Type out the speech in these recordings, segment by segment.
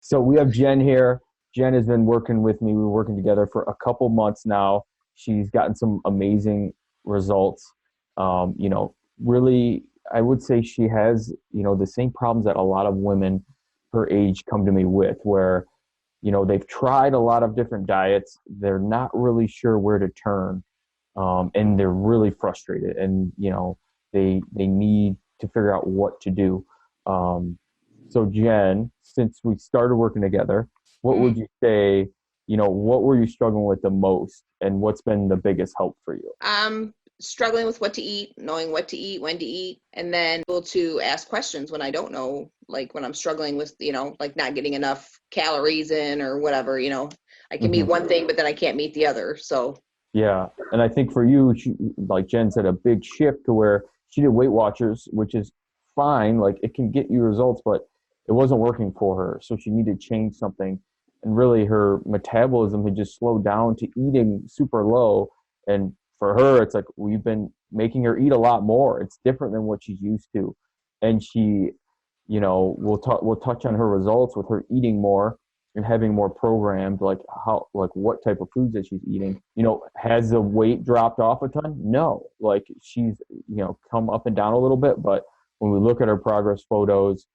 So we have Jen here. Jen has been working with me. We're working together for a couple months now. She's gotten some amazing results. Really, I would say she has, the same problems that a lot of women her age come to me with, where, they've tried a lot of different diets. They're not really sure where to turn, and they're really frustrated, and, they need to figure out what to do. So Jen, since we started working together, what would Mm. you say, what were you struggling with the most and what's been the biggest help for you? Struggling with what to eat, knowing what to eat, when to eat, and then able to ask questions when I don't know, like when I'm struggling with, like not getting enough calories in or whatever. I can meet Hmm. one thing, but then I can't meet the other. So, Yeah. And I think for you, like Jen said, a big shift to where she did Weight Watchers, which is fine. Like it can get you results, but it wasn't working for her. So she needed to change something. And really her metabolism had just slowed down to eating super low. And for her, it's like we've been making her eat a lot more. It's different than what she's used to. And she, we'll touch on her results with her eating more and having more programmed, like how, like what type of foods that she's eating. Has the weight dropped off a ton? No, like she's, come up and down a little bit, but when we look at her progress photos,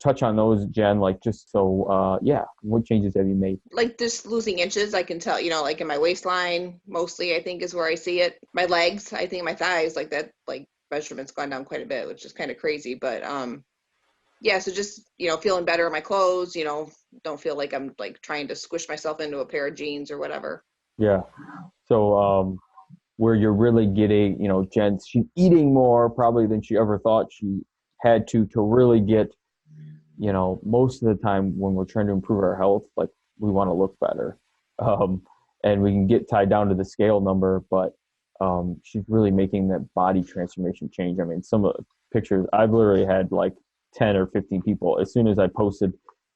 touch on those, Jen, like just so, yeah, what changes have you made? like just losing inches, I can tell, like in my waistline, mostly, I think is where I see it. My legs, I think my thighs, like that, like measurement's gone down quite a bit, which is kind of crazy. But yeah, so just, feeling better in my clothes, don't feel like I'm like trying to squish myself into a pair of jeans or whatever. Yeah. So, where you're really getting, Jen, she's eating more probably than she ever thought she had to really get, most of the time when we're trying to improve our health, like we want to look better. Um, and we can get tied down to the scale number, but she's really making that body transformation change. I mean, some of the pictures, I've literally had like 10 or 15 people, as soon as I posted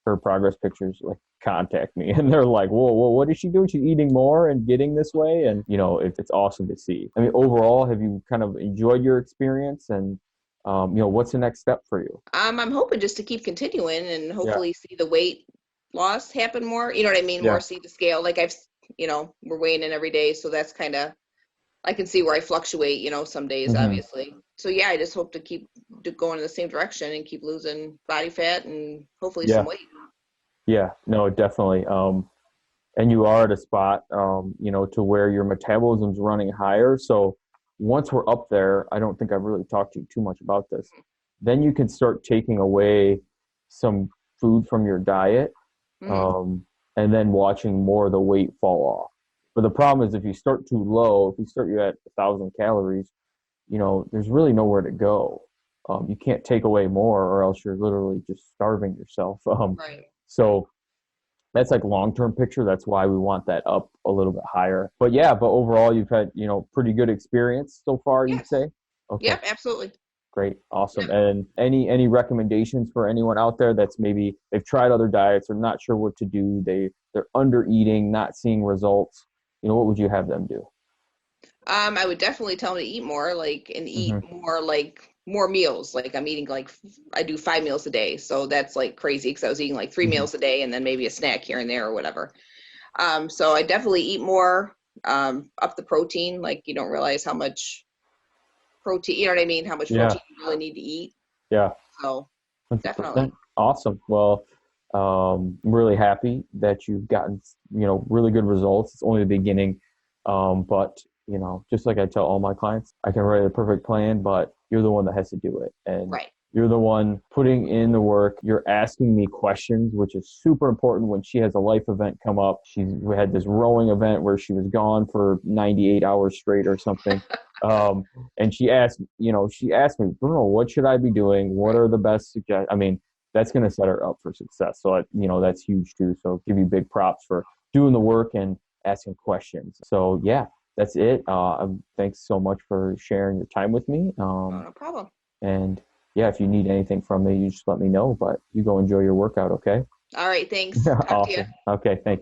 her progress pictures, like contact me and they're like, whoa, what is she doing? She's eating more and getting this way. And, it's awesome to see. I mean, overall, have you kind of enjoyed your experience and, what's the next step for you? I'm hoping just to keep continuing and Yeah. hopefully see the weight loss happen more. You know what I mean? More Yeah. see the scale. Like we're weighing in every day, so that's kind of, I can see where I fluctuate. Some days, Hmm. obviously. So yeah, I just hope to keep going in the same direction and keep losing body fat and hopefully some Yeah. weight. Yeah. No, definitely. And you are at a spot, to where your metabolism's running higher. So once we're up there, I don't think I've really talked to you too much about this. Then you can start taking away some food from your diet, Hmm. um, and then watching more of the weight fall off. But the problem is if you start too low, if you start you at 1,000 calories, there's really nowhere to go. You can't take away more, or else you're literally just starving yourself. Right. So that's like long term picture. That's why we want that up a little bit higher. But yeah, but overall, you've had pretty good experience so far. You'd Yes. say, okay, Yep. Absolutely. great, awesome. Yep. And any recommendations for anyone out there that's maybe they've tried other diets or not sure what to do? They're under eating, not seeing results. What would you have them do? I would definitely tell them to eat more, like, and eat Hmm. more, like more meals. Like I'm eating like I do 5 meals a day, so that's like crazy because I was eating like three Hmm. meals a day and then maybe a snack here and there or whatever. So I definitely eat more, up the protein. Like you don't realize how much protein, you know what I mean? How much Yeah, protein you really need to eat. yeah. So 100%. definitely. Awesome. Well, I'm really happy that you've gotten, really good results. It's only the beginning. But, just like I tell all my clients, I can write a perfect plan, but you're the one that has to do it. And Right. you're the one putting in the work. You're asking me questions, which is super important when she has a life event come up. We had this rowing event where she was gone for 98 hours straight or something. Um, and she asked me, Bruno, what should I be doing? What Right. are the best suggestions? I mean, that's going to set her up for success. So, that's huge too. So give you big props for doing the work and asking questions. So yeah, that's it. Thanks so much for sharing your time with me. Oh, no problem. And yeah, if you need anything from me, you just let me know, but you go enjoy your workout. Okay. All right. Thanks. Talk to you. Awesome. Okay. Thanks.